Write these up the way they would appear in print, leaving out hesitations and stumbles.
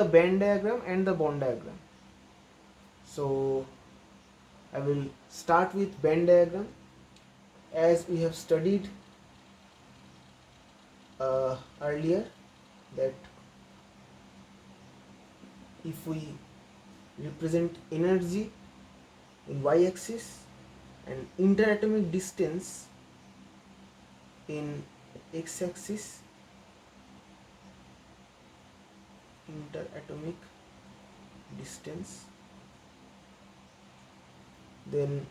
the Venn diagram and the bond diagram. So I will start with Venn diagram. As we have studied earlier, that if we represent energy in y-axis and interatomic distance in x-axis, interatomic distance, then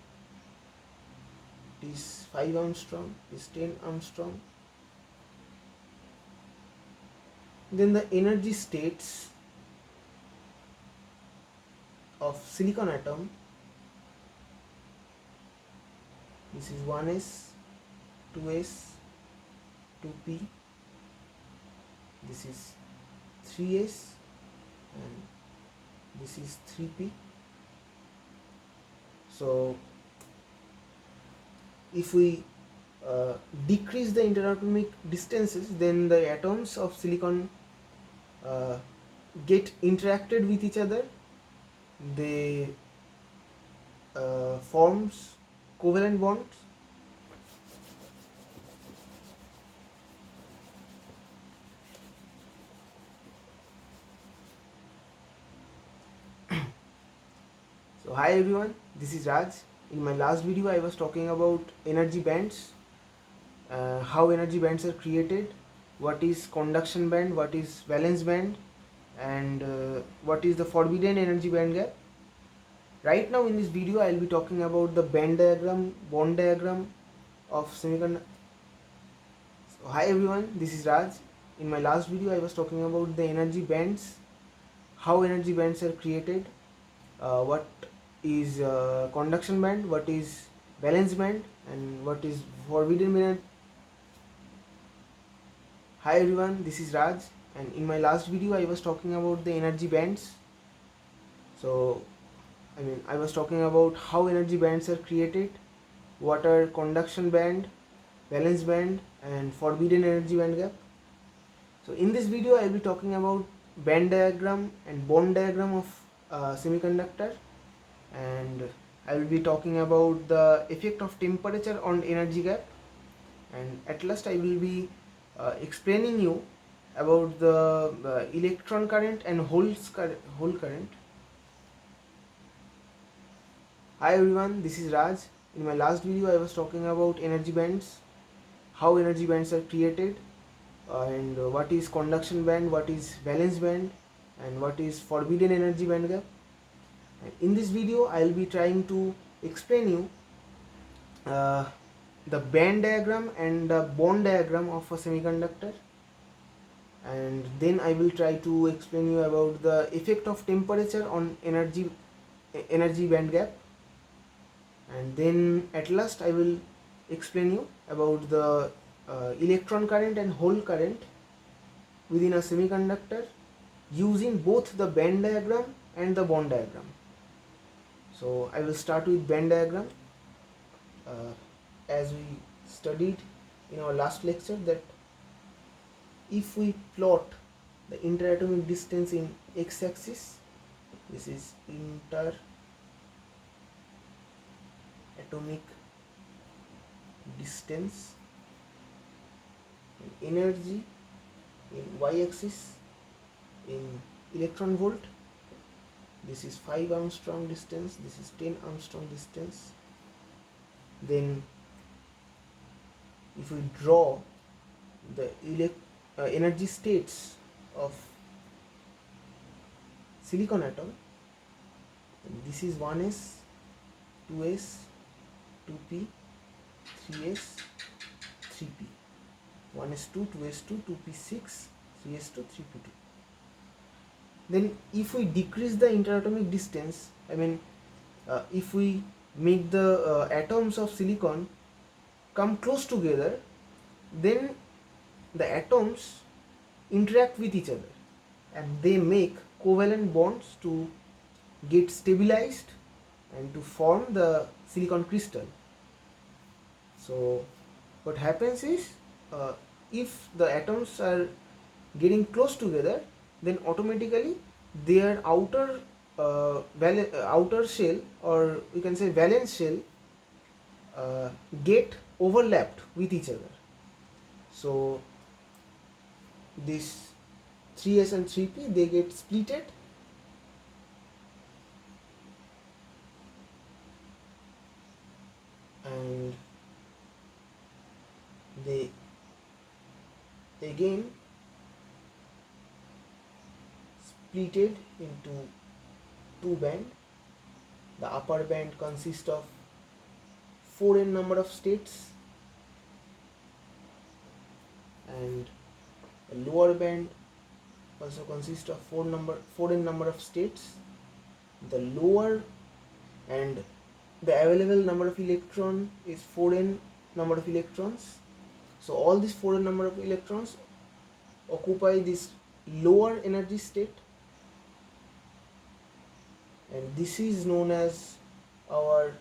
it is 5 Armstrong, is 10 Armstrong. Then the energy states of silicon atom, this is 1s, 2s, 2p, this is 3s, and this is 3p. So if we decrease the interatomic distances, then the atoms of silicon get interacted with each other. They forms covalent bonds. So hi everyone, this is Raj. In my last video I was talking about energy bands, how energy bands are created, what is conduction band, what is valence band, and what is the forbidden energy band gap. Right now in this video I will be talking about the Venn diagram, bond diagram of semiconductor. So hi everyone, this is Raj. In my last video I was talking about the energy bands, how energy bands are created, what is conduction band, what is valence band, and what is forbidden band. Hi everyone, this is Raj, and in my last video I was talking about the energy bands. So I was talking about how energy bands are created, what are conduction band, valence band, and forbidden energy band gap. So in this video I will be talking about Venn diagram and bond diagram of semiconductor, and I will be talking about the effect of temperature on energy gap, and at last I will be explaining you about the electron current and hole current. Hi everyone, this is Raj. In my last video I was talking about energy bands, how energy bands are created, and what is conduction band, what is valence band, and what is forbidden energy band gap. And in this video I will be trying to explain you the Venn diagram and the bond diagram of a semiconductor, and then I will try to explain you about the effect of temperature on energy band gap, and then at last I will explain you about the electron current and hole current within a semiconductor using both the Venn diagram and the bond diagram. So I will start with Venn diagram. As we studied in our last lecture, that if we plot the interatomic distance in x-axis, this is interatomic distance, and energy in y-axis in electron volt, this is 5 Armstrong distance, this is 10 Armstrong distance. Then if we draw the energy states of silicon atom, this is 1s, 2s, 2p, 3s, 3p, 1s2, 2s2, 2p6, 3s2, 3p2. Then if we decrease the interatomic distance, if we make the atoms of silicon come close together, then the atoms interact with each other and they make covalent bonds to get stabilized and to form the silicon crystal. So what happens is, if the atoms are getting close together, then automatically their outer shell, or we can say valence shell, get overlapped with each other. So this 3s and 3p, they get splitted, and they again splitted into two bands. The upper band consists of 4n number of states, and the lower band also consists of 4n number of states. The lower and the available number of electron is 4n number of electrons. So all these 4n number of electrons occupy this lower energy state, and this is known as our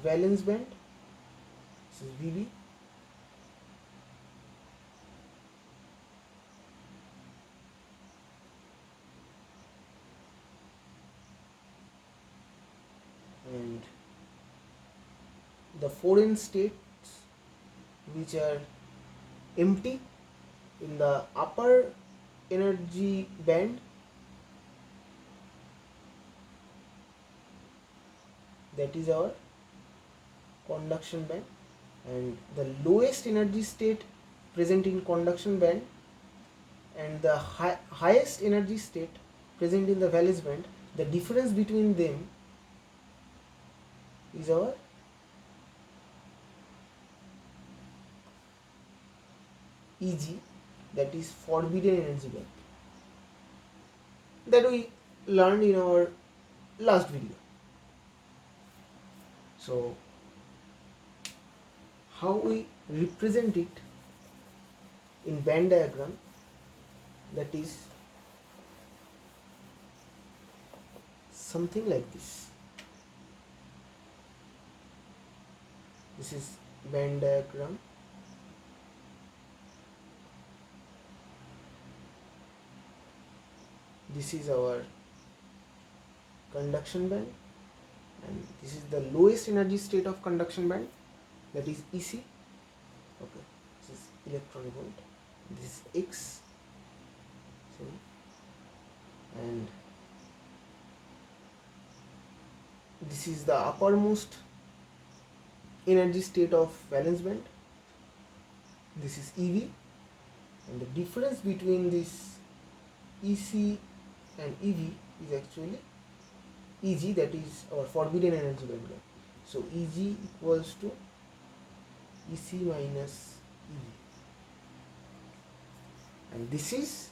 valence band. This is VV. And the 4n states which are empty in the upper energy band, that is our conduction band, and the lowest energy state present in conduction band and the highest energy state present in the valence band, the difference between them is our EG, that is forbidden energy band, that we learned in our last video. So how we represent it in band diagram, that is something like this. This is band diagram. This is our conduction band, and this is the lowest energy state of conduction band, that is EC. Okay, this is electron volt. This is X. Sorry. And this is the uppermost energy state of valence band. This is EV, and the difference between this EC and EV is actually EG, that is our forbidden energy band gap. So EG equals to EC minus EV, and this is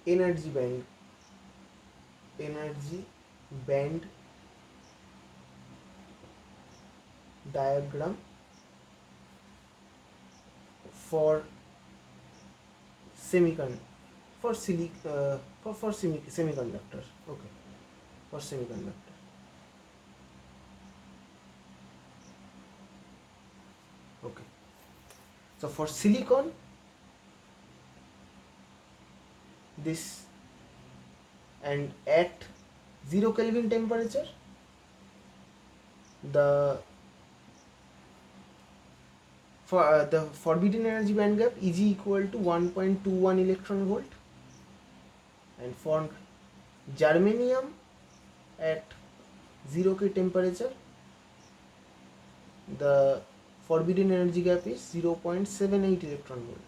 energy band diagram for semiconductor. Okay, for semiconductor. Okay, so for silicon, this, and at 0 Kelvin temperature, the forbidden energy band gap Eg equal to 1.21 electron volt, and for germanium at 0 K temperature, the forbidden energy gap is 0.78 electron volt.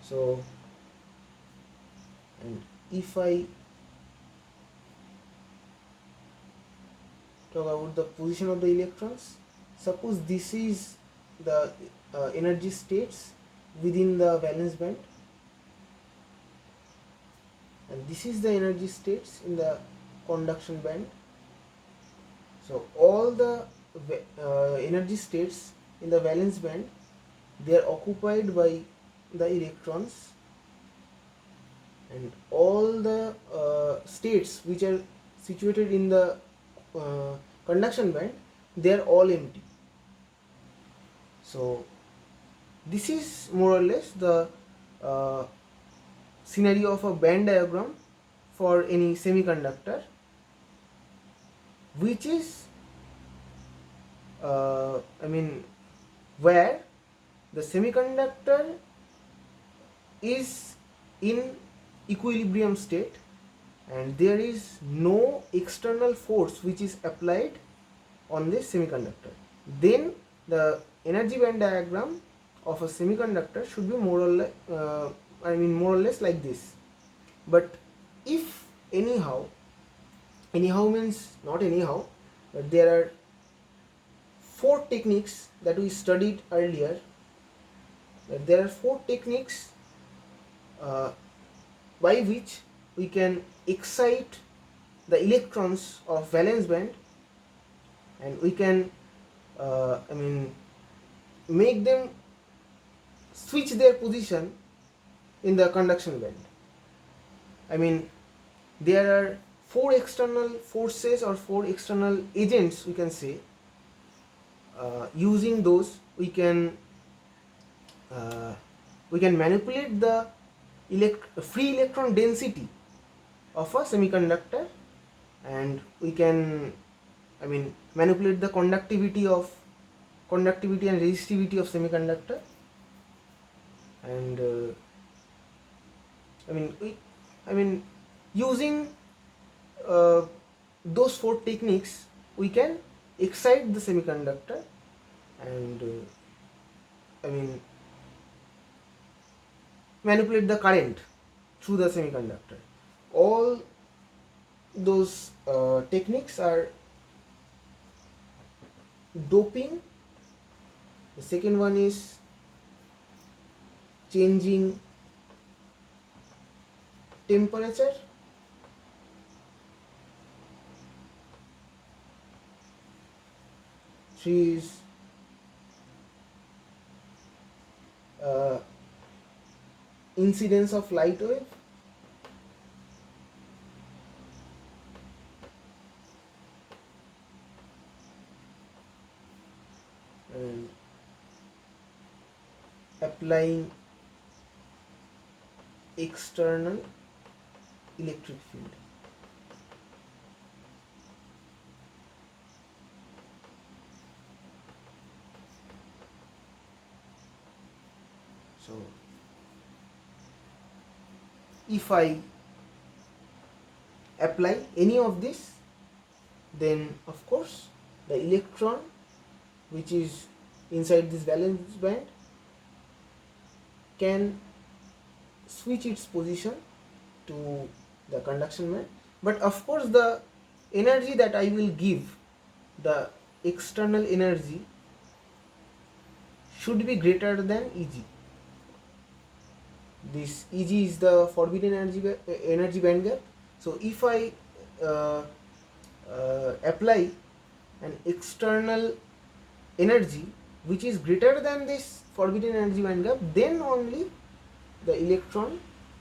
So, and if I talk about the position of the electrons, suppose this is the energy states within the valence band, and this is the energy states in the conduction band. So all the energy states in the valence band, they are occupied by the electrons, and all the states which are situated in the conduction band, they are all empty. So this is more or less the uh, scenario of a band diagram for any semiconductor, which is where the semiconductor is in equilibrium state and there is no external force which is applied on this semiconductor. Then the energy band diagram of a semiconductor should be more or less like this. But if anyhow means not anyhow, but there are 4 techniques that we studied earlier. There are 4 techniques by which we can excite the electrons of valence band, and we can make them switch their position in the conduction band. There are 4 external forces or 4 external agents, we can say. Using those, we can manipulate the free electron density of a semiconductor, and we can manipulate the conductivity and resistivity of semiconductor, and using those 4 techniques, we can excite the semiconductor and manipulate the current through the semiconductor. All those techniques are doping. The second one is changing temperature. Three is incidence of light wave. And applying external electric field. So if I apply any of this, then of course the electron which is inside this valence band can switch its position to the conduction band. But of course the energy that I will give, the external energy, should be greater than Eg. This Eg is the forbidden energy band gap. So if I apply an external energy which is greater than this forbidden energy band gap, then only the electron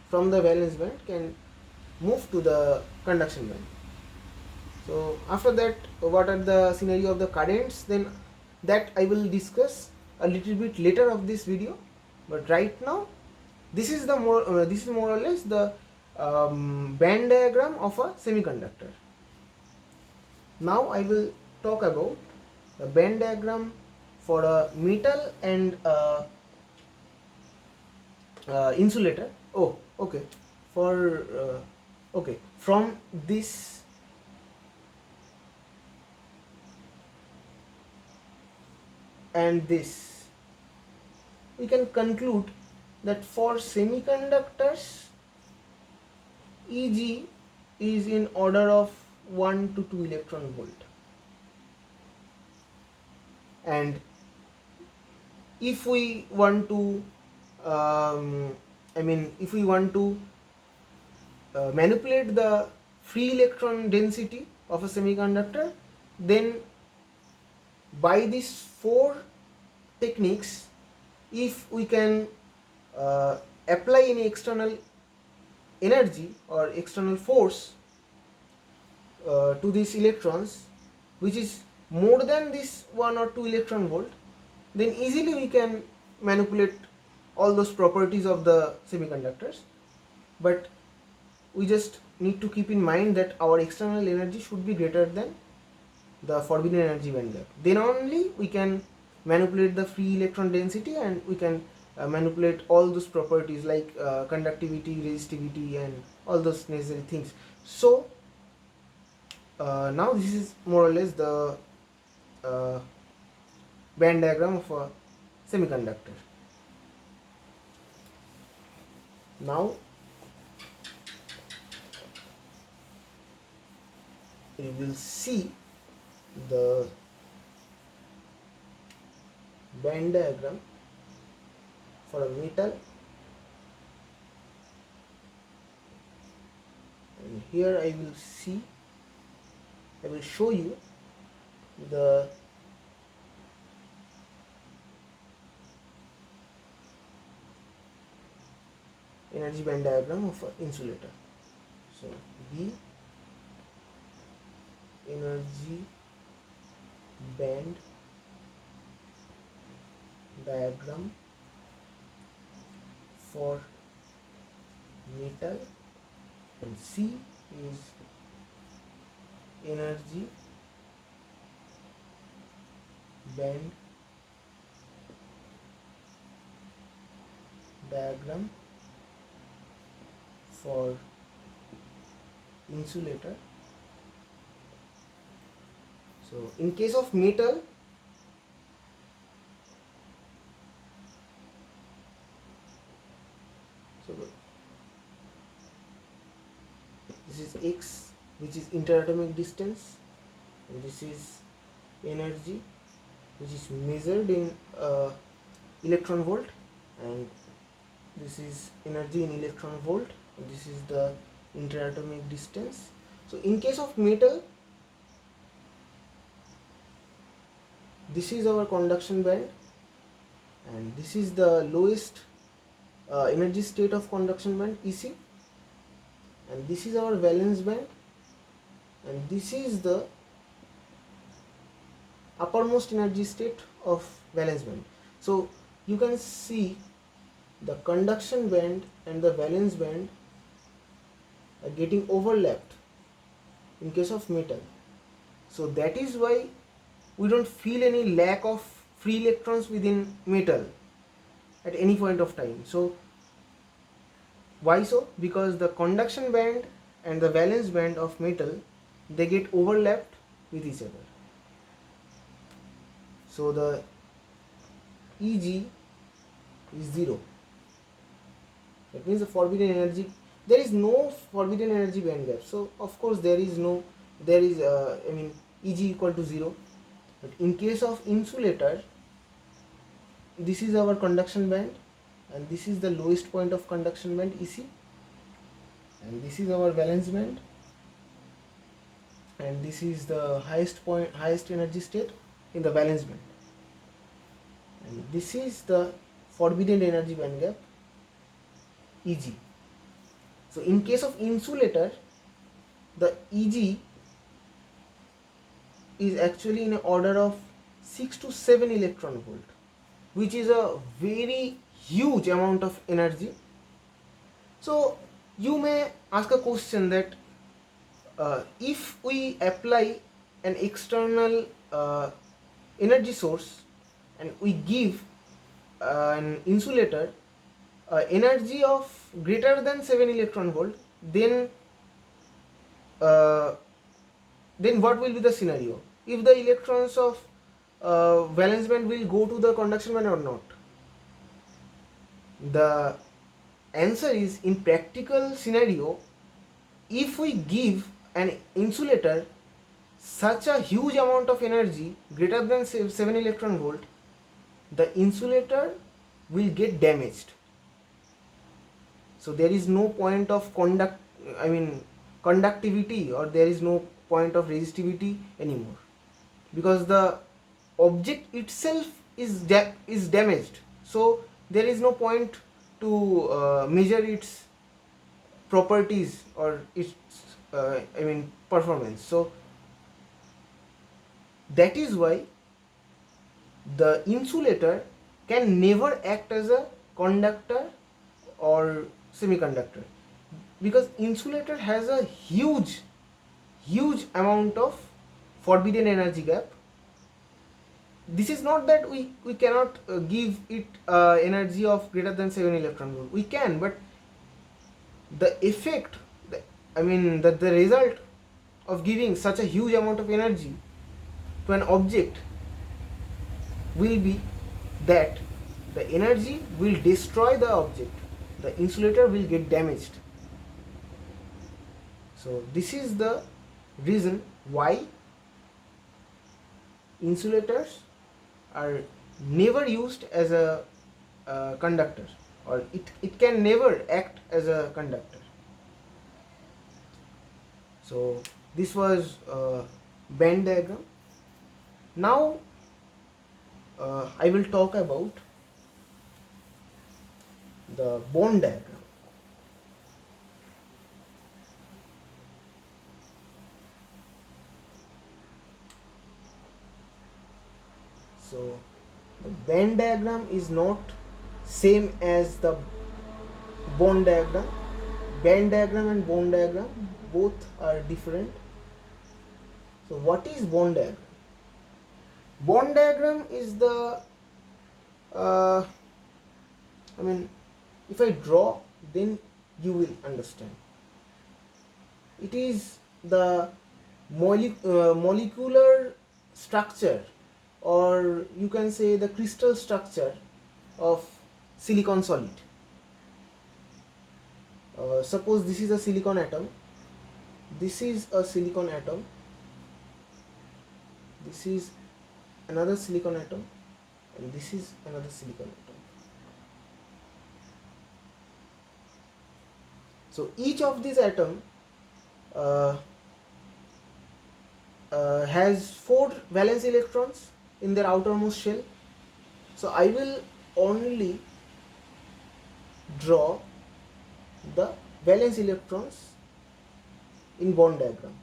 from the valence band can move to the conduction band. So after that, what are the scenario of the currents, then that I will discuss a little bit later of this video. But right now, this is more or less the band diagram of a semiconductor. Now I will talk about the band diagram for a metal and insulator. Oh, okay. From this and this, we can conclude that for semiconductors, Eg is in order of 1 to 2 electron volt. And if we want to manipulate the free electron density of a semiconductor, then by these 4 techniques, if we can apply any external energy or external force to these electrons, which is more than this 1 or 2 electron volt, then easily we can manipulate all those properties of the semiconductors. But we just need to keep in mind that our external energy should be greater than the forbidden energy band gap. Then only we can manipulate the free electron density, and we can manipulate all those properties like conductivity, resistivity, and all those necessary things. So now this is more or less the uh, band diagram of a semiconductor. Now we will see the band diagram for a metal, and here I will show you the energy band diagram of an insulator. So B energy band diagram for metal, and C is energy band diagram for insulator. So in case of metal, so this is X, which is interatomic distance, and this is energy, which is measured in electron volt, and this is energy in electron volt, and this is the interatomic distance. So in case of metal, this is our conduction band, and this is the lowest energy state of conduction band, EC, and this is our valence band, and this is the uppermost energy state of valence band. So you can see the conduction band and the valence band are getting overlapped in case of metal. So that is why we don't feel any lack of free electrons within metal at any point of time. So why so? Because the conduction band and the valence band of metal, they get overlapped with each other. So the Eg is 0. That means the forbidden energy, there is no forbidden energy band gap. So of course Eg equal to 0. But in case of insulator, this is our conduction band, and this is the lowest point of conduction band, EC, and this is our valence band, and this is the highest energy state in the valence band, and this is the forbidden energy band gap, Eg. So in case of insulator, the Eg is actually in order of 6 to 7 electron volt, which is a very huge amount of energy. So you may ask a question that if we apply an external energy source and we give an insulator energy of greater than 7 electron volt, then what will be the scenario? If the electrons of valence band will go to the conduction band or not? The answer is, in practical scenario, if we give an insulator such a huge amount of energy greater than 7 electron volt, the insulator will get damaged. So there is no point of conductivity, or there is no point of resistivity anymore, because the object itself is damaged. So there is no point to measure its properties or its performance. So That is why the insulator can never act as a conductor or semiconductor, because insulator has a huge amount of forbidden energy gap. This is not that we cannot give it energy of greater than 7 electron volt. We can, but the effect, the result of giving such a huge amount of energy to an object will be that the energy will destroy the object. The insulator will get damaged. So this is the reason why insulators are never used as a conductor, or it can never act as a conductor. So this was band diagram. Now I will talk about the bond diagram. So the band diagram is not same as the bond diagram. Band diagram and bond diagram both are different. So what is bond diagram? Bond diagram is the if I draw, then you will understand. It is the molecular structure, or you can say the crystal structure of silicon solid. Suppose this is a silicon atom, this is a silicon atom, this is another silicon atom, and this is another silicon atom. So each of these atoms has 4 valence electrons in their outermost shell. So I will only draw the valence electrons in bond diagram.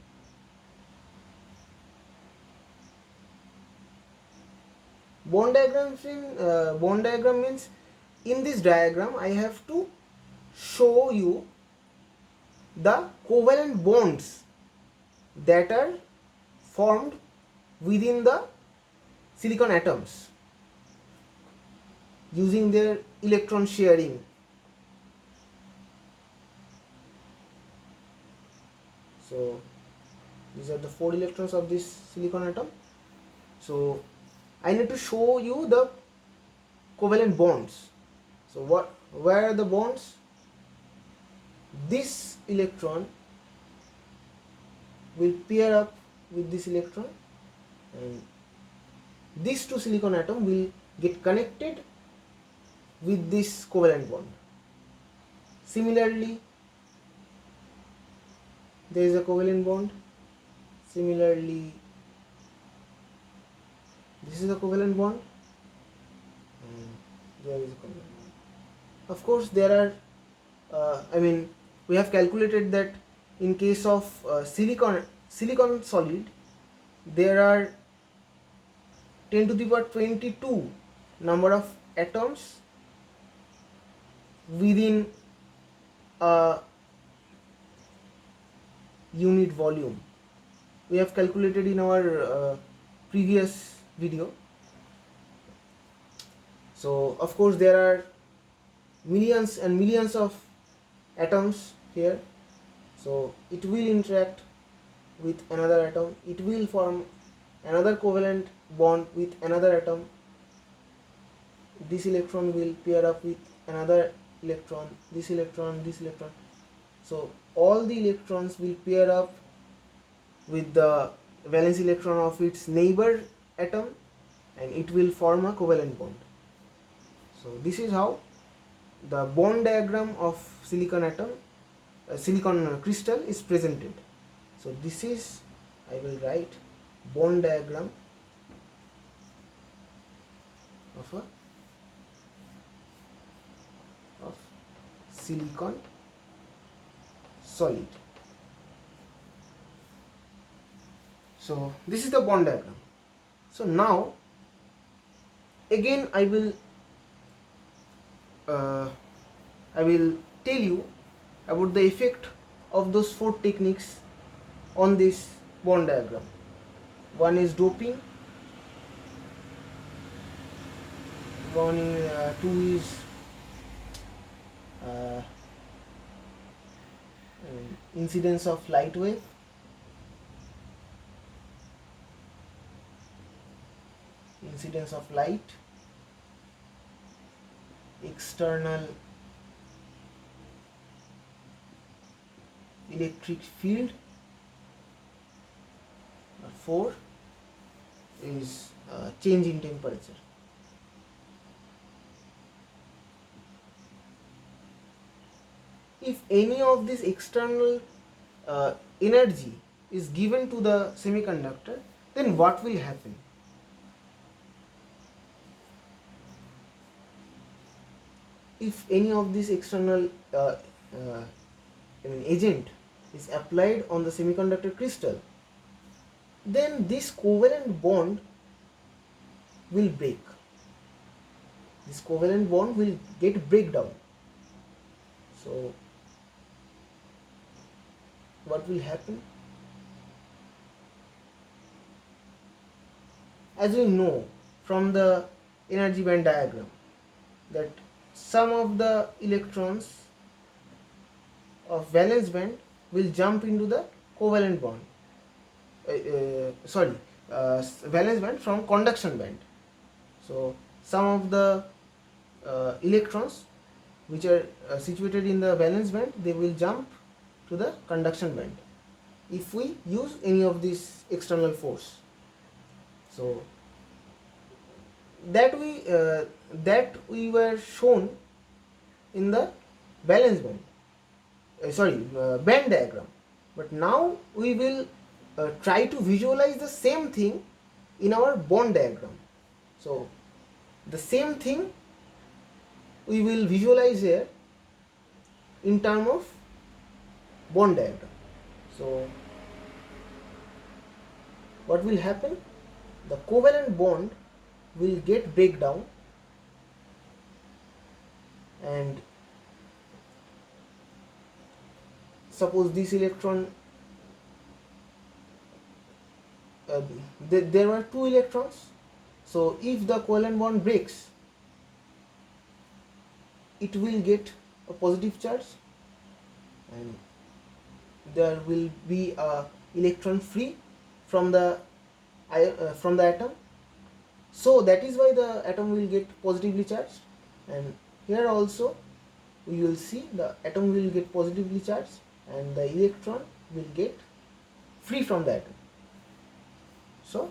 Bond diagram means in this diagram I have to show you the covalent bonds that are formed within the silicon atoms using their electron sharing. So these are the 4 electrons of this silicon atom. So I need to show you the covalent bonds. So where are the bonds? This electron will pair up with this electron, and these 2 silicon atoms will get connected with this covalent bond. Similarly, there is a covalent bond. Similarly, this is a covalent bond, and there is a covalent bond. Of course, there are we have calculated that in case of silicon solid, there are 10 to the power 22 number of atoms within a unit volume. We have calculated in our previous video. So of course there are millions and millions of atoms here. So it will interact with another atom, it will form another covalent bond with another atom. This electron will pair up with another electron, this electron, this electron. So all the electrons will pair up with the valence electron of its neighbor atom, and it will form a covalent bond. So this is how the bond diagram of silicon atom, silicon crystal is presented. So this is, I will write bond diagram of silicon solid. So this is the bond diagram. So now again uh, I will tell you about the effect of those four techniques on this bond diagram. One is doping, two is uh, incidence of light wave, incidence of light, external electric field. 4 is change in temperature. If any of this external energy is given to the semiconductor, then what will happen? If any of this external agent is applied on the semiconductor crystal, then this covalent bond will break. This covalent bond will get breakdown. So what will happen? As we know from the energy band diagram, that some of the electrons of valence band will jump into the covalent bond. Valence band from conduction band. So some of the electrons which are situated in the valence band, they will jump to the conduction band if we use any of these external force. So that we were shown in the valence band, band diagram. But now we will try to visualize the same thing in our bond diagram. So the same thing we will visualize here in terms of bond diagram. So what will happen? The covalent bond will get breakdown, and suppose this electron, there were two electrons. So if the covalent bond breaks, it will get a positive charge, and there will be a electron free from the atom. So that is why the atom will get positively charged, and here also we will see the atom will get positively charged and the electron will get free from the atom. So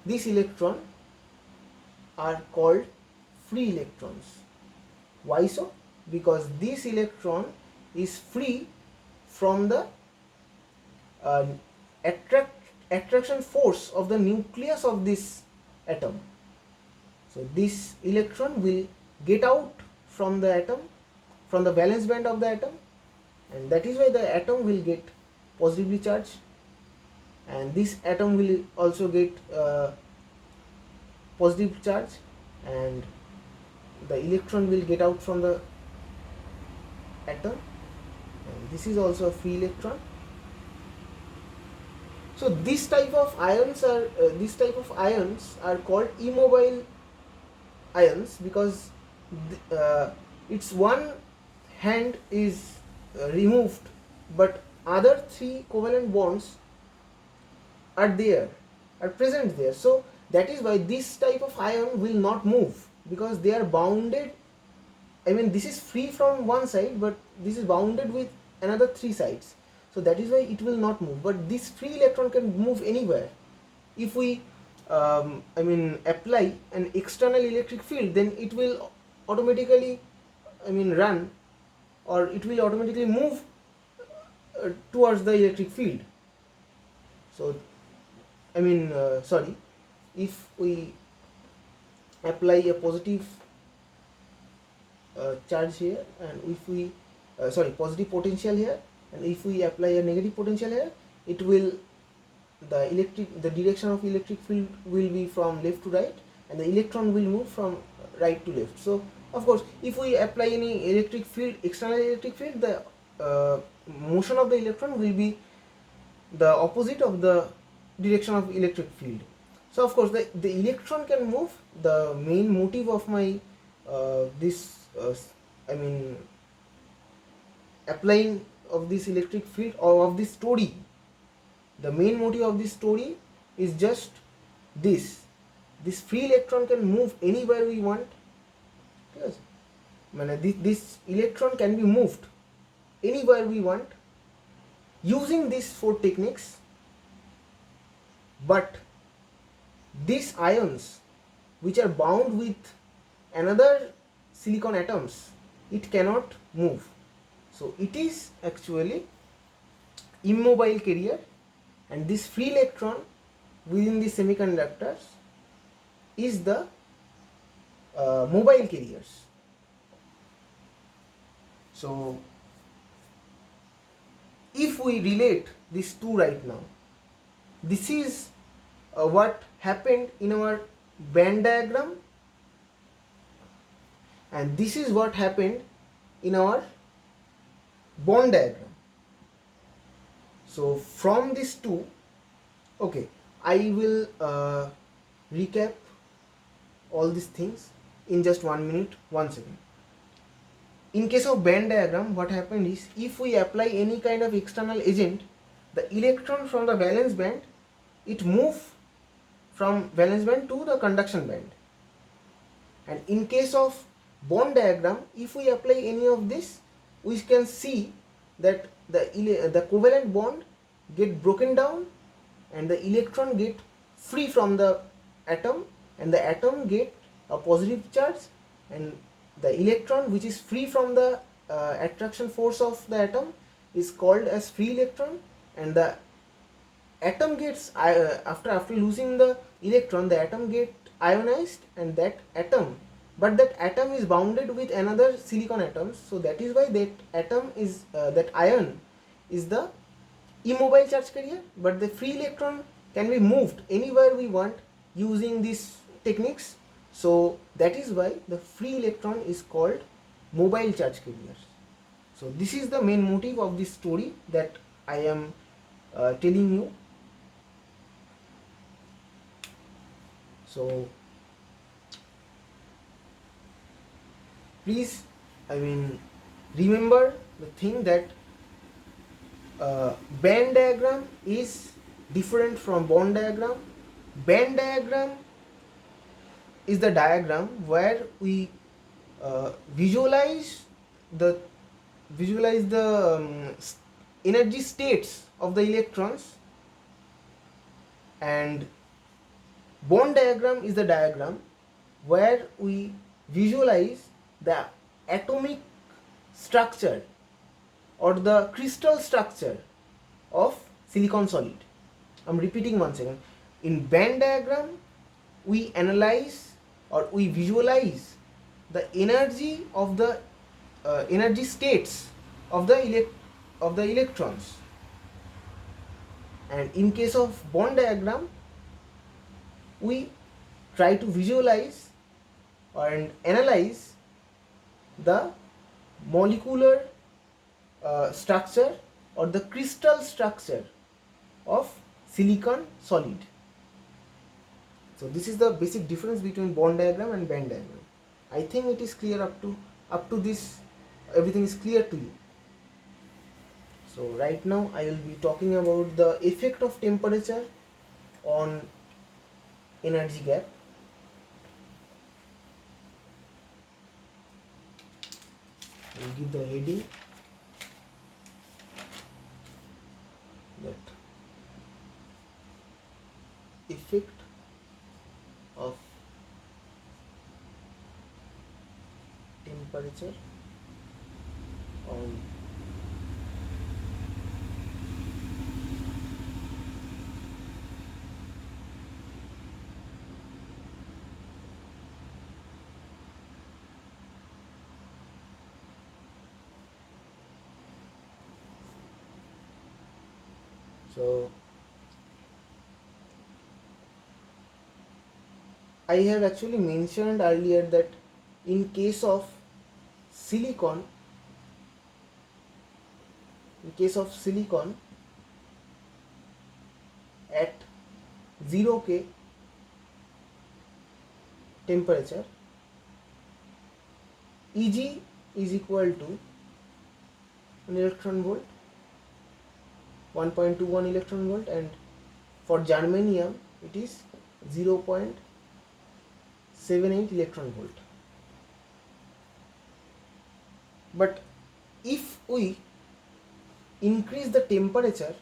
these electrons are called free electrons. Why so? Because this electron is free from the attraction force of the nucleus of this atom. So this electron will get out from the atom, from the valence band of the atom, and that is why the atom will get positively charged, and this atom will also get positive charge, and the electron will get out from the atom, and this is also a free electron. So this type of ions are called immobile ions, because its one hand is removed, but other three covalent bonds are present there. So that is why this type of ion will not move, because they are bounded. I mean, this is free from one side, but this is bounded with another three sides. So that is why it will not move. But this free electron can move anywhere. If we apply an external electric field, then it will automatically run, or it will automatically move towards the electric field. So if we apply a positive charge here, and if we positive potential here, and if we apply a negative potential here, it will the direction of electric field will be from left to right, and the electron will move from right to left. So of course, if we apply any electric field, external electric field, the motion of the electron will be the opposite of the direction of electric field. So of course, the electron can move. The main motive of my this I mean applying of this electric field or of this story, the main motive of this story is just this free electron can move anywhere we want. Yes, this electron can be moved anywhere we want using these four techniques, but these ions which are bound with another silicon atoms, it cannot move. So it is actually immobile carrier, and this free electron within the semiconductors is the mobile carriers. So if we relate these two right now, this is what happened in our band diagram, and this is what happened in our bond diagram. So from these two, okay, I will recap all these things in just 1 minute, 1 second. In case of band diagram, what happened is, if we apply any kind of external agent, the electron from the valence band, it move from valence band to the conduction band. And in case of bond diagram, if we apply any of this, we can see that the covalent bond get broken down and the electron get free from the atom, and the atom get a positive charge, and the electron which is free from the attraction force of the atom is called as free electron, and the atom gets after losing the electron, the atom get ionized, and that atom is bounded with another silicon atom. So that is why that atom is that ion is the immobile charge carrier, but the free electron can be moved anywhere we want using these techniques. So that is why the free electron is called mobile charge carriers. So this is the main motive of this story that I am telling you. So please, remember the thing that band diagram is different from bond diagram. Band diagram is the diagram where we visualize the energy states of the electrons, and bond diagram is the diagram where we visualize the atomic structure or the crystal structure of silicon solid. I'm repeating once again. In band diagram, we analyze or we visualize the energy of the energy states of the electrons, and in case of bond diagram, we try to visualize and analyze the molecular structure or the crystal structure of silicon solid. So this is the basic difference between bond diagram and band diagram. I think it is clear up to this. Everything is clear to you. So right now I will be talking about the effect of temperature on energy gap. I will give the heading that effect of temperature on so I have actually mentioned earlier that in case of silicon, at 0K temperature, Eg is equal to an electron volt, 1.21 electron volt, and for germanium it is 0.78 electron volt. But if we increase the temperature,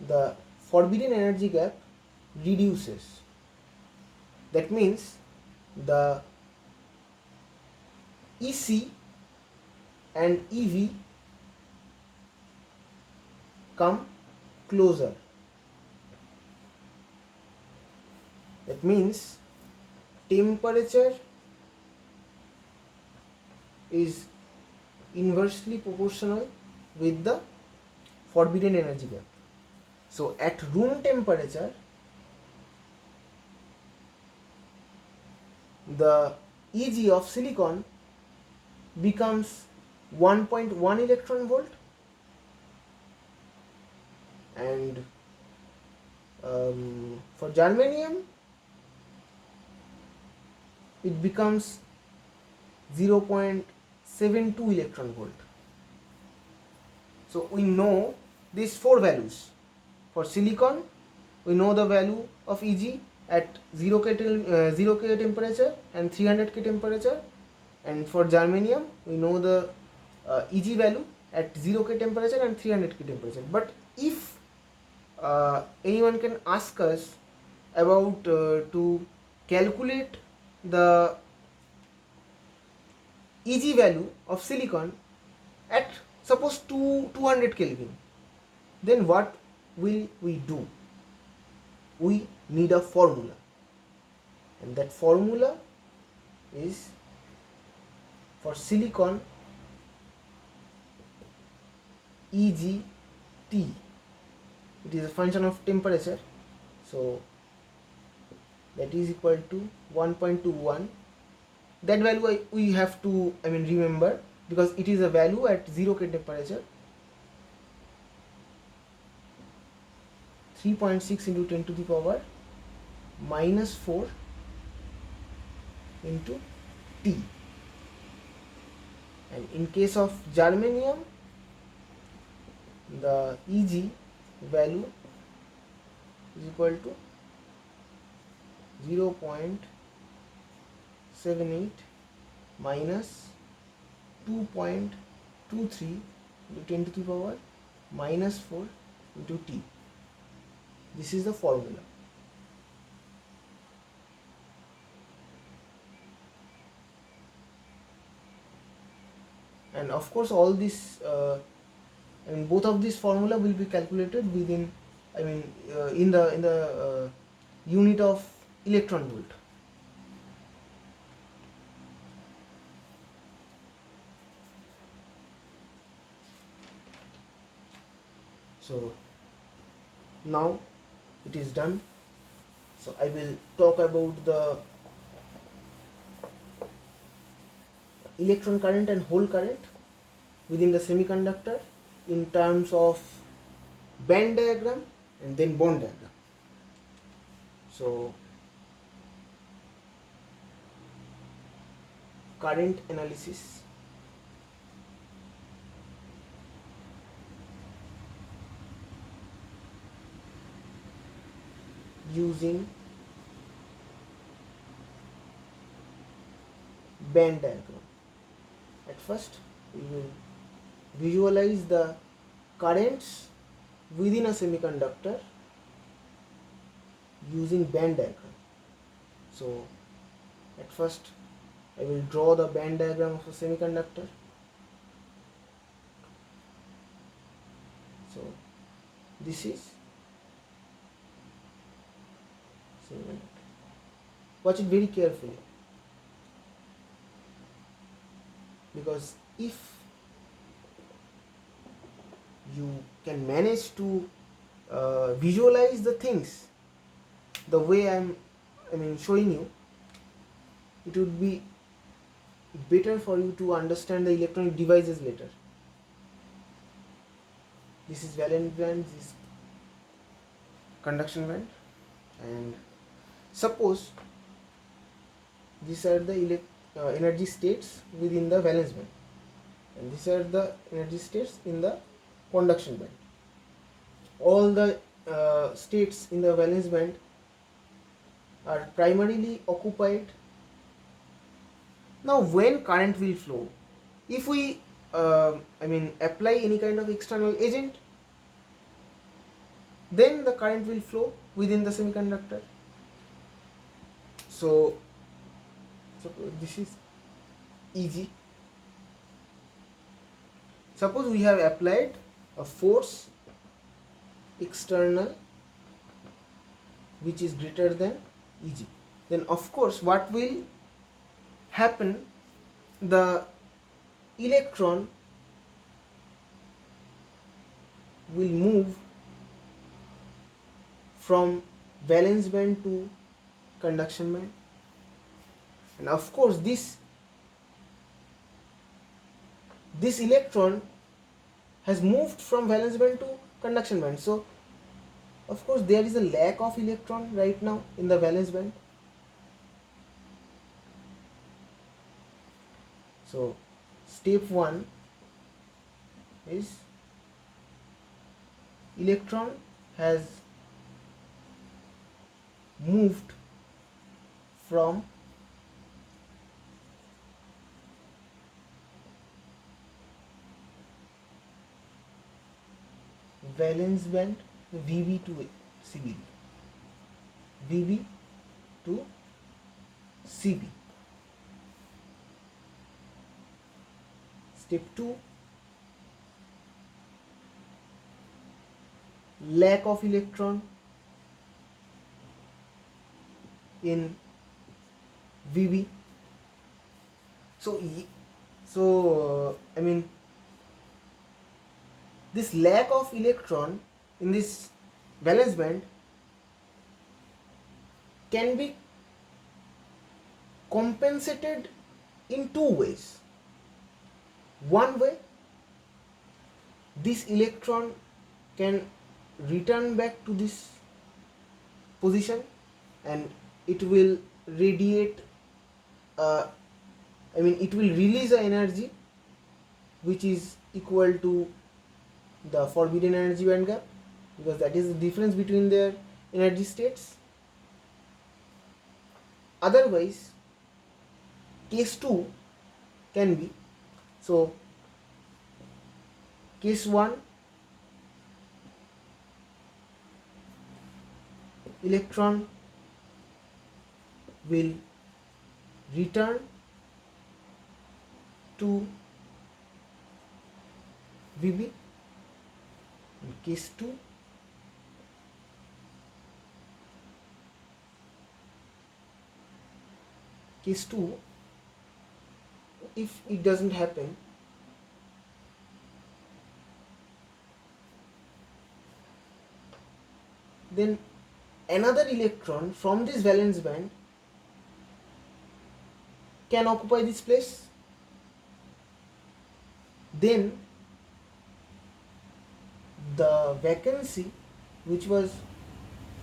the forbidden energy gap reduces. That means the EC and EV come closer. That means temperature is inversely proportional with the forbidden energy gap. So at room temperature, the Eg of silicon becomes 1.1 electron volt, and for germanium it becomes 0.72 electron volt. So we know these four values. For silicon, we know the value of Eg at 0K temperature and 300K temperature, and for germanium we know the Eg value at 0K temperature and 300K temperature. But if anyone can ask us about to calculate the Eg value of silicon at suppose 200 Kelvin, then what will we do? We need a formula, and that formula is for silicon EGT. It is a function of temperature, so that is equal to 1.21. That value we have to remember, because it is a value at 0K temperature. 3.6 into 10 to the power minus 4 into T. And in case of germanium, the Eg value is equal to 0.78 minus 2.23 into 10 to the power minus 4 into T. This is the formula. And of course all this both of these formula will be calculated within in the unit of electron volt. So now it is done. So I will talk about the electron current and hole current within the semiconductor in terms of band diagram and then bond diagram. So current analysis. Using band diagram. At first we will visualize the currents within a semiconductor using band diagram. So at first I will draw the band diagram of a semiconductor. So this is semiconductor. Watch it very carefully, because if you can manage to visualize the things, the way I mean showing you, it would be better for you to understand the electronic devices later. This is valence band, this is conduction band, and suppose these are the energy states within the valence band, and these are the energy states in the conduction band. All the states in the valence band are primarily occupied. Now when current will flow, if we apply any kind of external agent, then the current will flow within the semiconductor. So this is easy. Suppose we have applied a force external which is greater than Eg, then of course what will happen, the electron will move from valence band to conduction band, and of course this electron has moved from valence band to conduction band, so of course there is a lack of electron right now in the valence band. So step 1 is electron has moved from valence band VB to CB, VB to CB. Step 2, lack of electron in VB. This lack of electron in this valence band can be compensated in two ways. One way, this electron can return back to this position and it will radiate, it will release the energy which is equal to the forbidden energy band gap, because that is the difference between their energy states. Otherwise, case 2 can be, so case 1, electron will return to VB. In case 2, if it doesn't happen, then another electron from this valence band can occupy this place. Then the vacancy which was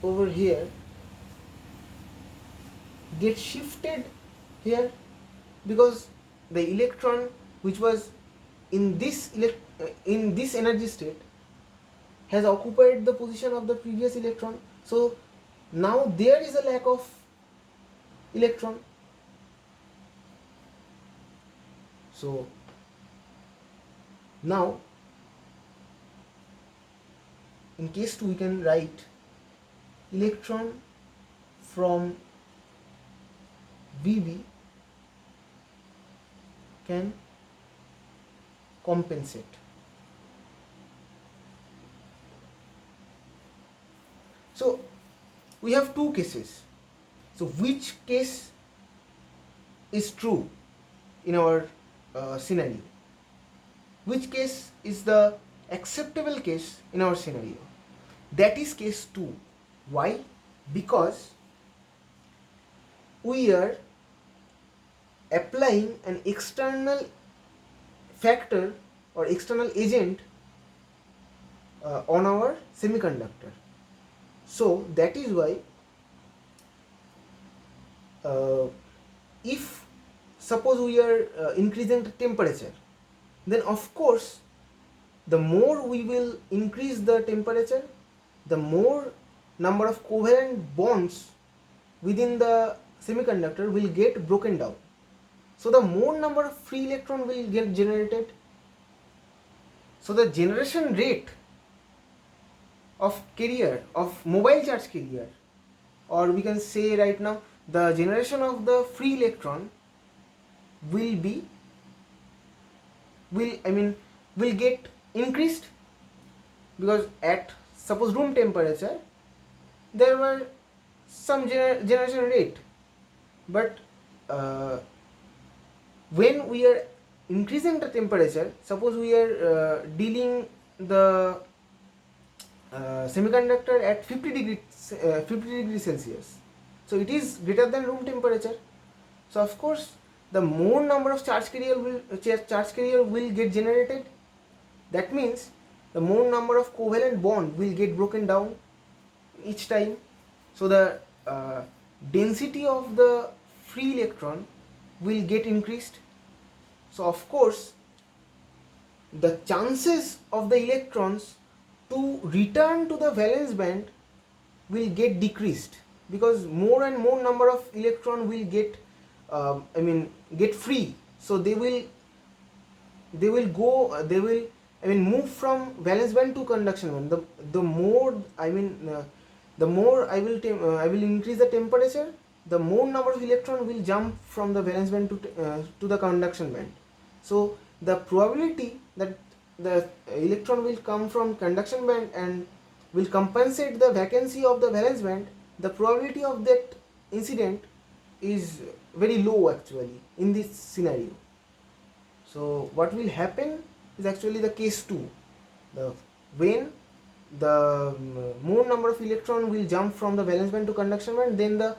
over here gets shifted here, because the electron which was in this energy state has occupied the position of the previous electron, so now there is a lack of electron. So now in case 2 we can write electron from VB can compensate. So we have two cases. So which case is true in our scenario? Which case is the acceptable case in our scenario? That is case 2. Why? because we are applying an external factor or external agent on our semiconductor. So that is why if suppose we are increasing the temperature, then of course the more we will increase the temperature, the more number of covalent bonds within the semiconductor will get broken down. So the more number of free electron will get generated. So the generation rate of carrier, of mobile charge carrier, or we can say right now the generation of the free electron will get increased, because at suppose room temperature there were some generation rate, but when we are increasing the temperature, suppose we are dealing the semiconductor at 50 degrees Celsius, so it is greater than room temperature. So of course the more number of charge carrier will get generated. That means the more number of covalent bond will get broken down each time. So the density of the free electron will get increased. So of course the chances of the electrons to return to the valence band will get decreased, because more and more number of electron will get get free. So they will move from valence band to conduction band. The more the more I will increase the temperature, the more number of electron will jump from the valence band to the conduction band. So the probability that the electron will come from conduction band and will compensate the vacancy of the valence band, the probability of that incident is very low actually in this scenario. So what will happen is actually the case 2. When the more number of electron will jump from the valence band to conduction band, then the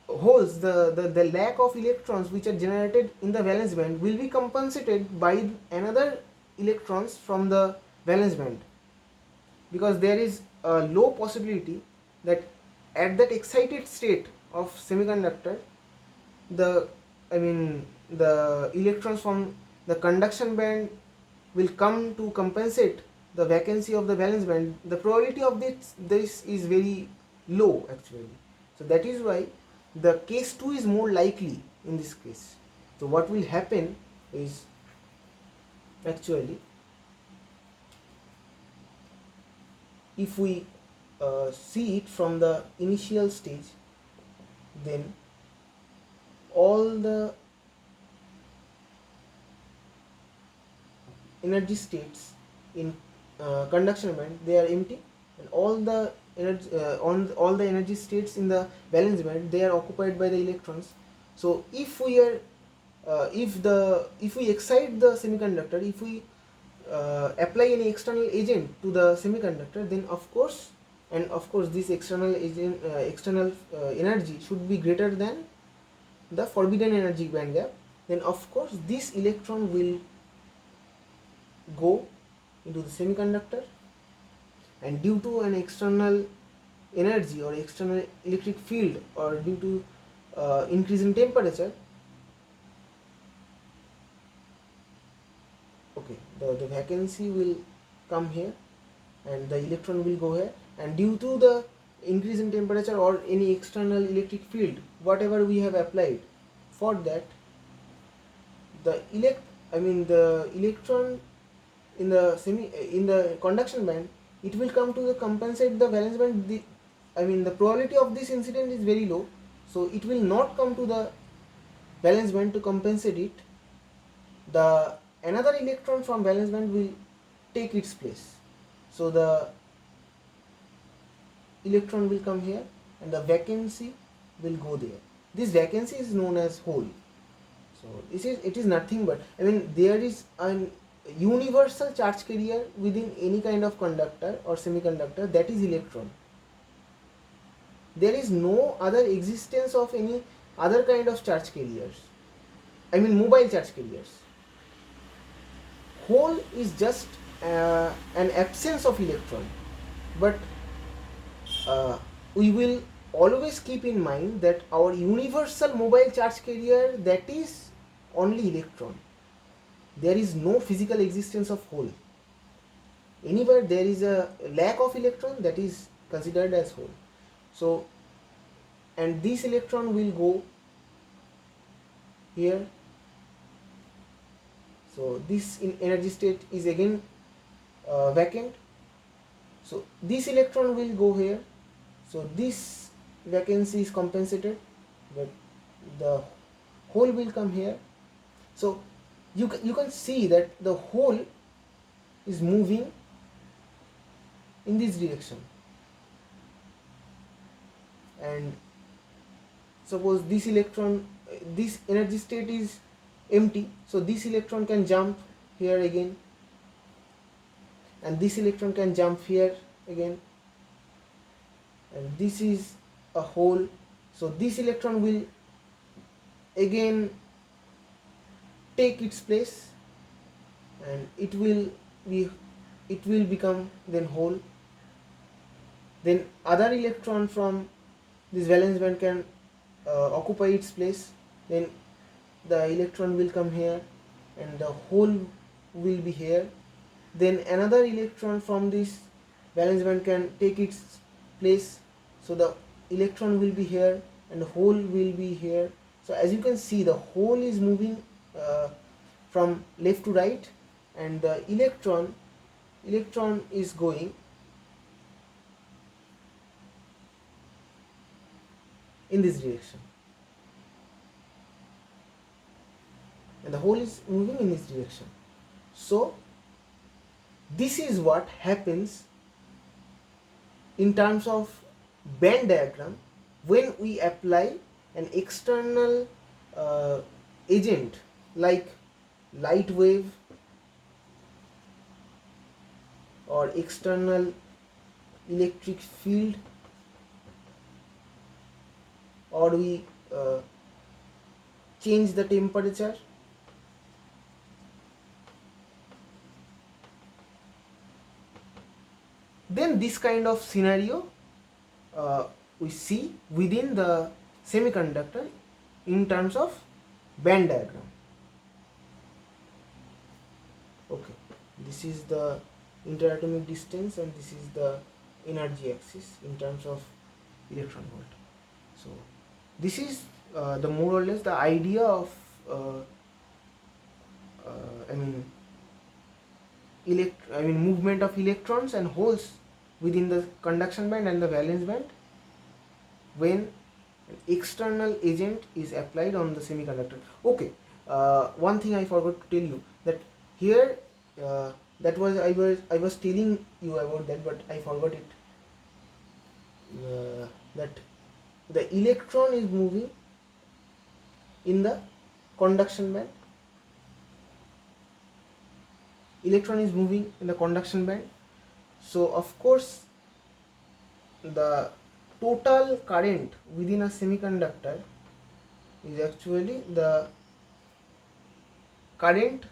holes, the lack of electrons which are generated in the valence band will be compensated by another electrons from the valence band, because there is a low possibility that at that excited state of semiconductor, the electrons from the conduction band will come to compensate the vacancy of the valence band. The probability of this is very low actually. So that is why the case 2 is more likely in this case. So what will happen is actually, if we see it from the initial stage, then all the energy states in conduction band, they are empty, and all the energy states in the valence band, they are occupied by the electrons. So if we are if we excite the semiconductor, if we apply any external agent to the semiconductor, then of course this external agent energy should be greater than the forbidden energy band gap. Then of course this electron will go into the semiconductor, and due to an external energy or external electric field, or due to increase in temperature, okay, the vacancy will come here and the electron will go here, and due to the increase in temperature or any external electric field whatever we have applied, for that the electron in the conduction band, it will come to compensate the valence band. The probability of this incident is very low, so it will not come to the valence band to compensate it. The another electron from valence band will take its place, so the electron will come here and the vacancy will go there. This vacancy is known as hole. So it is nothing but, there is an universal charge carrier within any kind of conductor or semiconductor, that is electron. there is no other existence of any other kind of charge carriers, I mean mobile charge carriers. Hole is just an absence of electron, but we will always keep in mind that our universal mobile charge carrier, that is only electron. There is no physical existence of hole. Anywhere there is a lack of electron, that is considered as hole. So, and this electron will go here. So this energy state is again vacant. So this electron will go here. So this vacancy is compensated, but the hole will come here. So you can see that the hole is moving in this direction, and suppose this electron, this energy state is empty, so this electron can jump here again, and this electron can jump here again, and this is a hole. So this electron will again take its place, and it will become then hole. Then other electron from this valence band can occupy its place. Then the electron will come here, and the hole will be here. Then another electron from this valence band can take its place, so the electron will be here and the hole will be here. So as you can see, the hole is moving from left to right, and the electron is going in this direction, and the hole is moving in this direction. So this is what happens in terms of band diagram when we apply an external agent like light wave or external electric field, or we change the temperature. Then this kind of scenario we see within the semiconductor in terms of band diagram. Okay, this is the interatomic distance, and this is the energy axis in terms of electron volt. So this is the more or less the idea of movement of electrons and holes within the conduction band and the valence band when an external agent is applied on the semiconductor. Okay, one thing I forgot to tell you, that here that was I was telling you about that, but I forgot it. That the electron is moving in the conduction band. Electron is moving in the conduction band. So of course the total current within a semiconductor is actually the current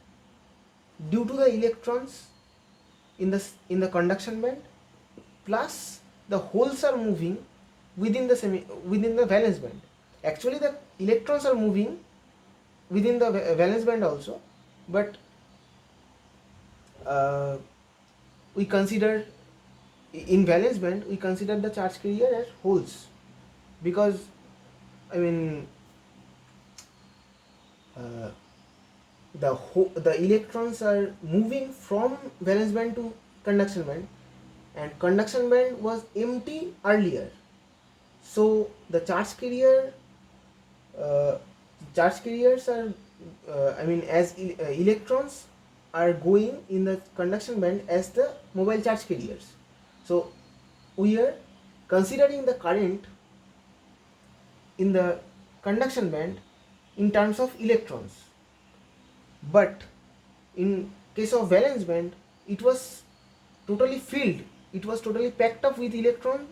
due to the electrons in the conduction band, plus the holes are moving within the valence band. Actually the electrons are moving within the valence band also, but we consider in valence band we consider the charge carrier as holes, because the electrons are moving from valence band to conduction band, and conduction band was empty earlier. So the charge carriers are as electrons are going in the conduction band as the mobile charge carriers. So we are considering the current in the conduction band in terms of electrons, but in case of valence band it was totally filled, it was totally packed up with electrons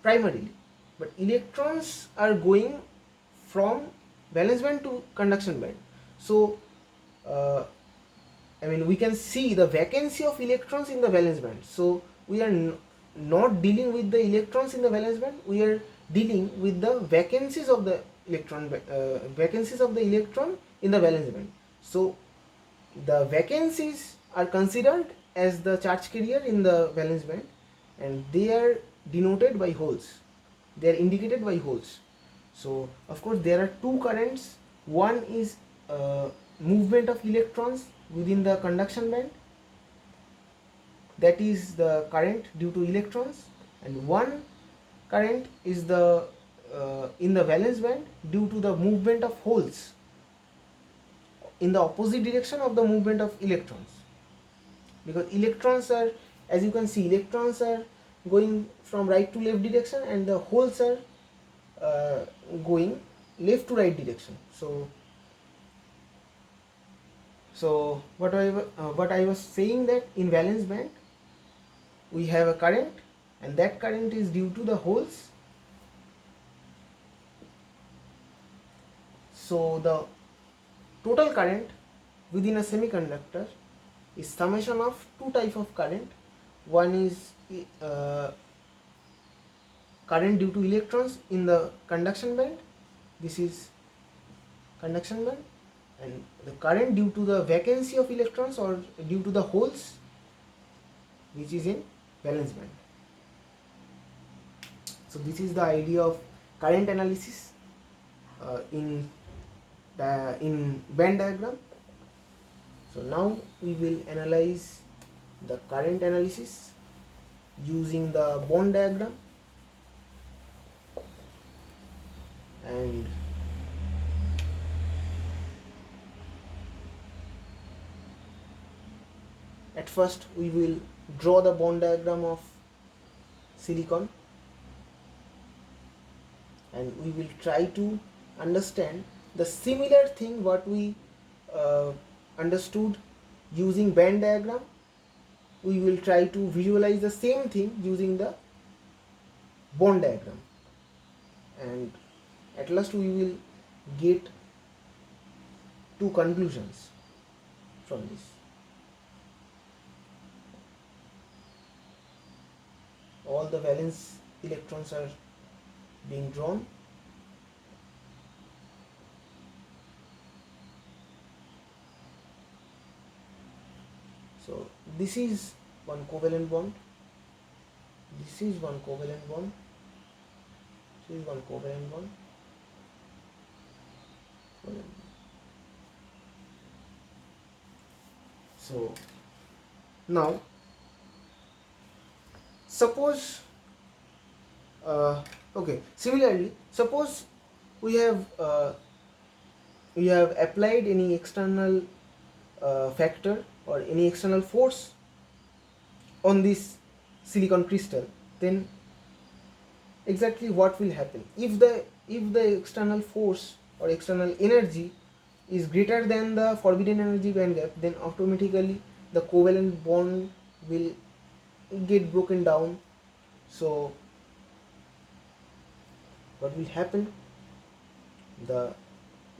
primarily, but electrons are going from valence band to conduction band. So we can see the vacancy of electrons in the valence band. So we are not dealing with the electrons in the valence band, we are dealing with the vacancies of the electron in the valence band. So the vacancies are considered as the charge carrier in the valence band, and they are denoted by holes, they are indicated by holes. So of course there are two currents. One is movement of electrons within the conduction band, that is the current due to electrons, and one current is the in the valence band due to the movement of holes in the opposite direction of the movement of electrons, because electrons are, as you can see, electrons are going from right to left direction and the holes are going left to right direction. So what I was saying, that in valence band we have a current, and that current is due to the holes. So the total current within a semiconductor is summation of two types of current. One is current due to electrons in the conduction band, this is conduction band, and the current due to the vacancy of electrons or due to the holes, which is in valence band. So this is the idea of current analysis in band diagram. So now we will analyze the current analysis using the bond diagram, and at first we will draw the bond diagram of silicon, and we will try to understand the similar thing what we understood using band diagram. We will try to visualize the same thing using the bond diagram, and at last we will get two conclusions from this. All the valence electrons are being drawn. So this is one covalent bond, this is one covalent bond, this is one covalent bond, So now suppose similarly, suppose we have applied any external factor or any external force on this silicon crystal, then exactly what will happen? If the external force or external energy is greater than the forbidden energy band gap, then automatically the covalent bond will get broken down. So what will happen? The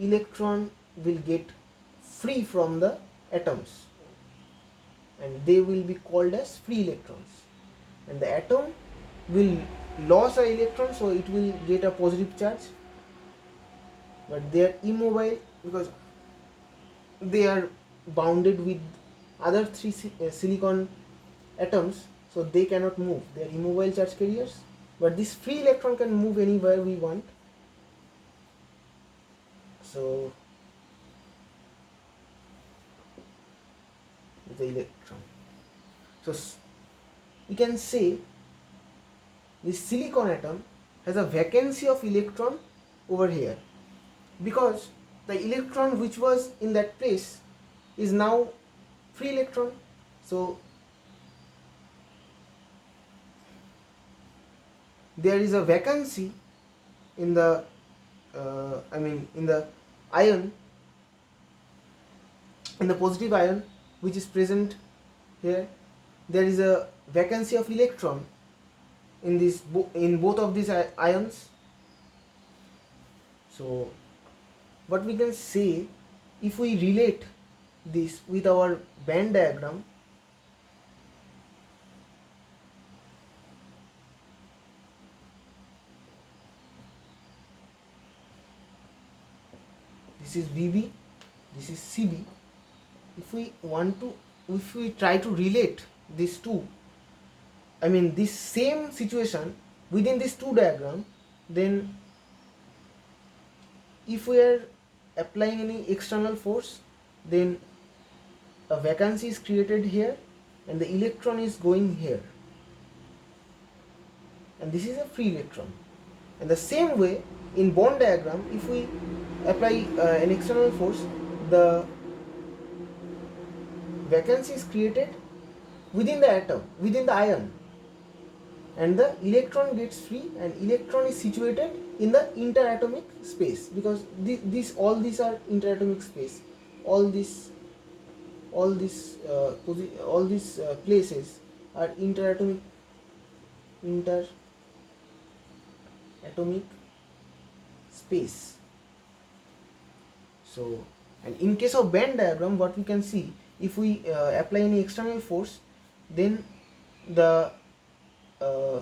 electron will get free from the atoms, and they will be called as free electrons, and the atom will lose an electron, so it will get a positive charge, but they are immobile because they are bounded with other three silicon atoms, so they cannot move, they are immobile charge carriers. But this free electron can move anywhere we want. So the electron, so we can say this silicon atom has a vacancy of electron over here, because the electron which was in that place is now free electron. So there is a vacancy in the in the ion, in the positive ion which is present here. There is a vacancy of electron in this in both of these ions. So what we can say, if we relate this with our band diagram, this is VB, this is CB. If we try to relate these two, I mean this same situation within these two diagram, then if we are applying any external force, then a vacancy is created here and the electron is going here, and this is a free electron. And the same way in bond diagram, if we apply an external force, the vacancy is created within the atom, within the ion, and the electron gets free, and electron is situated in the interatomic space, because all these are interatomic space. All these places are interatomic space. So, and in case of band diagram, what we can see, if we apply any external force, then the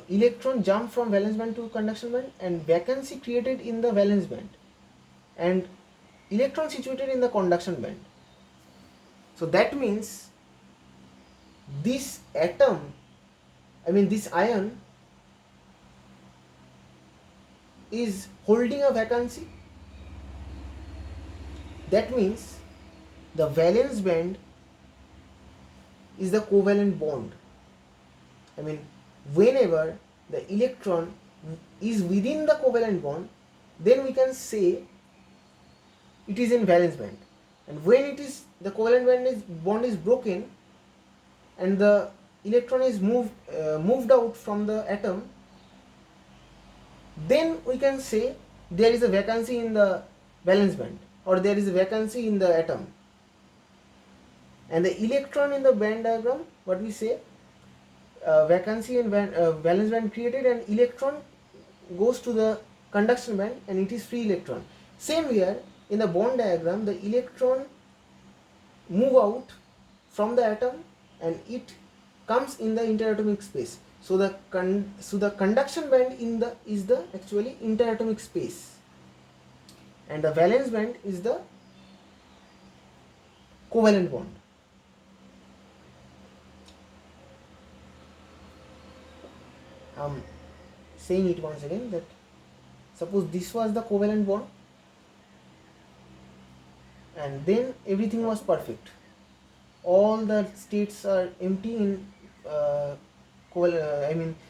electron jump from valence band to conduction band, and vacancy created in the valence band, and electron situated in the conduction band. So that means this atom, I mean this ion, is holding a vacancy. That means the valence band is the covalent bond. I mean, whenever the electron is within the covalent bond, then we can say it is in valence band. And when it is, the covalent bond is broken and the electron is moved out from the atom, then we can say there is a vacancy in the valence band, or there is a vacancy in the atom. And the electron in the band diagram, what we say, vacancy in valence band created, and electron goes to the conduction band and it is free electron. Same here in the bond diagram, the electron move out from the atom and it comes in the interatomic space. So the conduction band is the actually interatomic space, and the valence band is the covalent bond. I'm saying it once again, that suppose this was the covalent bond and then everything was perfect, all the states are empty in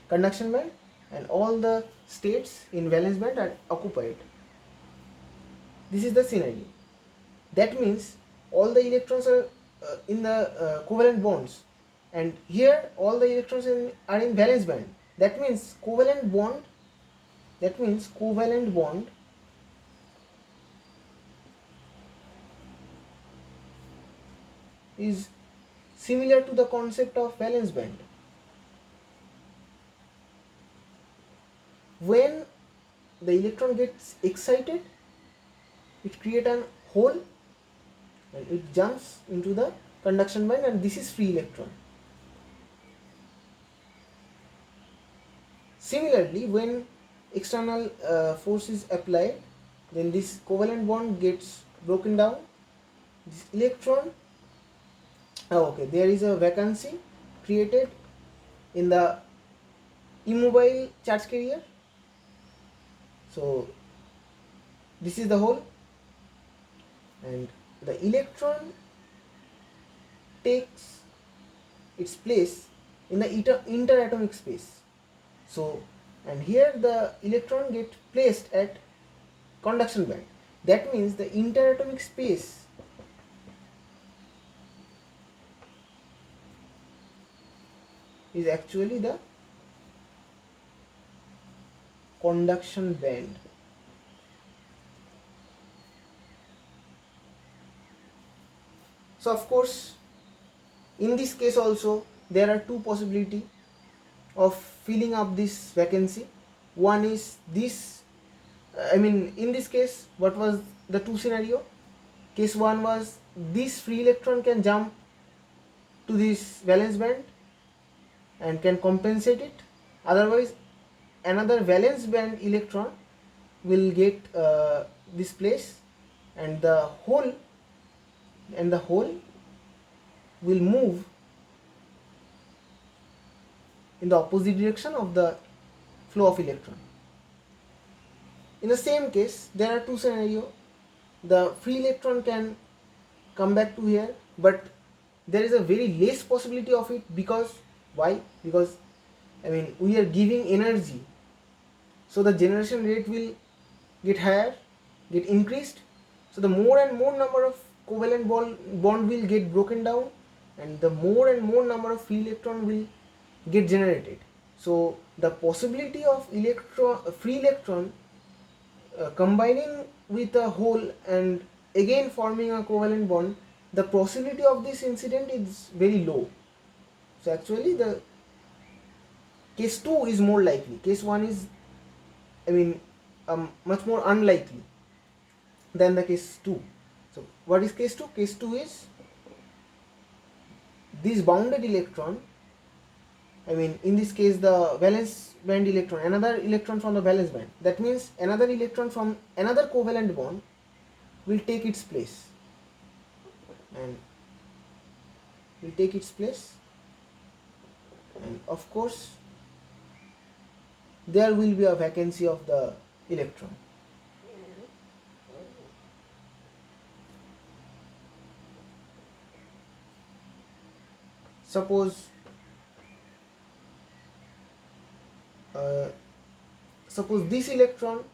conduction band, and all the states in valence band are occupied. This is the scenario. That means all the electrons are in the covalent bonds, and here all the electrons are in valence band. That means covalent bond is similar to the concept of valence band. When the electron gets excited, it creates a hole and it jumps into the conduction band, and this is free electron. Similarly, when external force is applied, then this covalent bond gets broken down. This electron, there is a vacancy created in the immobile charge carrier. So this is the hole, and the electron takes its place in the interatomic space. So, and here the electron gets placed at conduction band. That means the interatomic space is actually the conduction band. So of course, in this case also there are two possibilities. of filling up this vacancy. One is this, in this case, what was the two scenario? Case 1 was this free electron can jump to this valence band and can compensate it. Otherwise, another valence band electron will get displaced, and the hole will move in the opposite direction of the flow of electron. In the same case, there are two scenarios. The free electron can come back to here, but there is a very less possibility of it. Because why? Because we are giving energy, so the generation rate will get higher, get increased. So the more and more number of covalent bond will get broken down, and the more and more number of free electron will get generated. So the possibility of free electron combining with a hole and again forming a covalent bond, the possibility of this incident is very low. So actually the case 2 is more likely. Case 1 is much more unlikely than the case 2. So what is case 2? Case 2 is this bounded electron, in this case the valence band electron, another electron from the valence band, that means another electron from another covalent bond will take its place, and of course there will be a vacancy of the electron. Suppose this electron,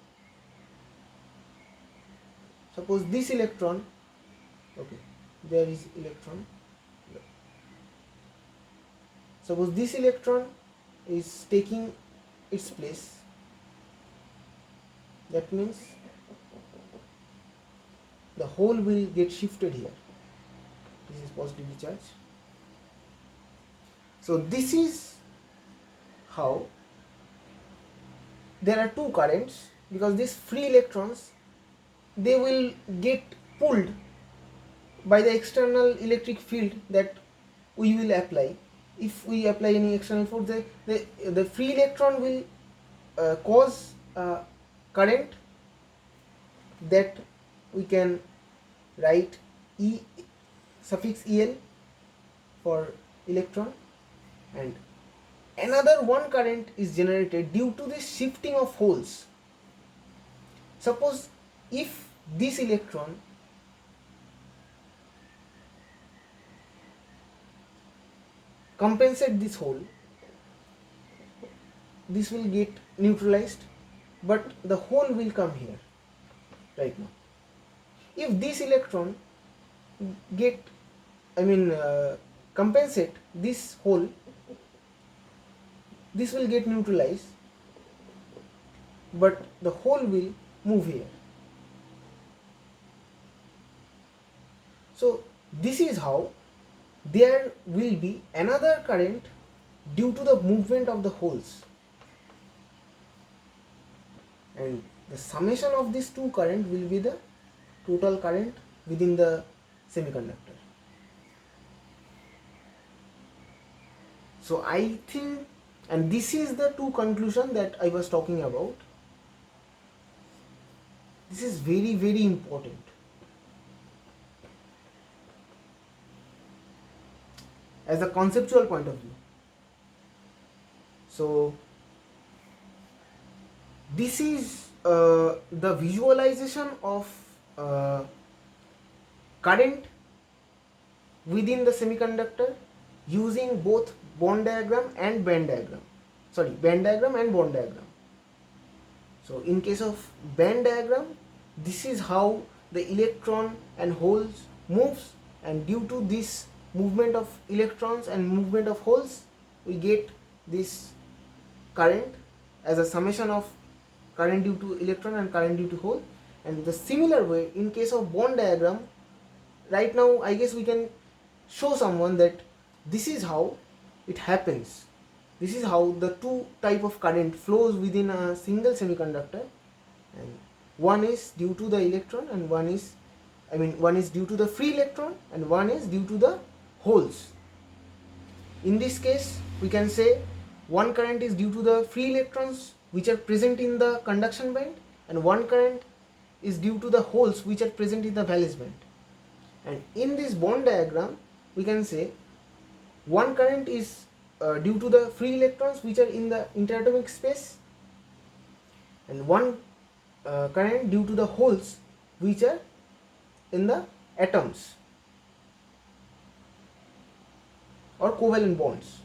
okay, there is electron. Suppose this electron is taking its place, that means the hole will get shifted here. This is positively charged. So this is how there are two currents, because these free electrons, they will get pulled by the external electric field that we will apply. If we apply any external force, the free electron will cause a current that we can write E suffix El for electron, and another one current is generated due to the shifting of holes. Suppose if this electron compensate this hole, this will get neutralized, but the hole will come here right now. If this electron get compensate this hole, this will get neutralized, but the hole will move here. So this is how there will be another current due to the movement of the holes, and the summation of these two current will be the total current within the semiconductor. So I think, and this is the two conclusion that I was talking about. This is very, very important. As a conceptual point of view. So this is the visualization of current within the semiconductor using both bond diagram and band diagram. Band diagram and bond diagram. So in case of band diagram, this is how the electron and holes moves, and due to this movement of electrons and movement of holes, we get this current as a summation of current due to electron and current due to hole. And the similar way in case of bond diagram, right now I guess we can show someone that this is how it happens. This is how the two type of current flows within a single semiconductor, and one is due to the electron and one is one is due to the free electron and one is due to the holes. In this case we can say one current is due to the free electrons which are present in the conduction band, and one current is due to the holes which are present in the valence band. And in this bond diagram we can say one current is due to the free electrons which are in the interatomic space, and one current due to the holes which are in the atoms or covalent bonds.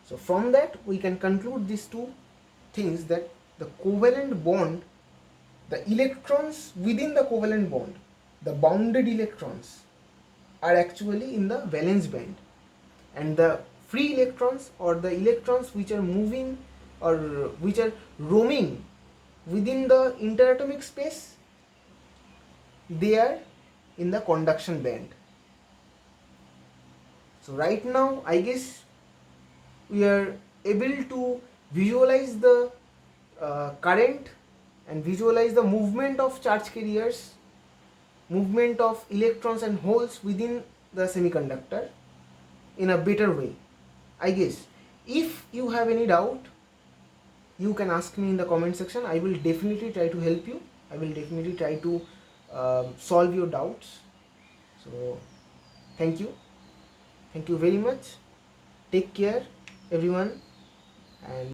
So from that we can conclude these two things, that the covalent bond, the electrons within the covalent bond, the bounded electrons are actually in the valence band, and the free electrons or the electrons which are moving or which are roaming within the interatomic space, they are in the conduction band. So right now I guess we are able to visualize the current and visualize the movement of charge carriers, movement of electrons and holes within the semiconductor in a better way. I guess if you have any doubt, you can ask me in the comment section. I will definitely try to help you. I will definitely try to solve your doubts. So thank you very much. Take care everyone, and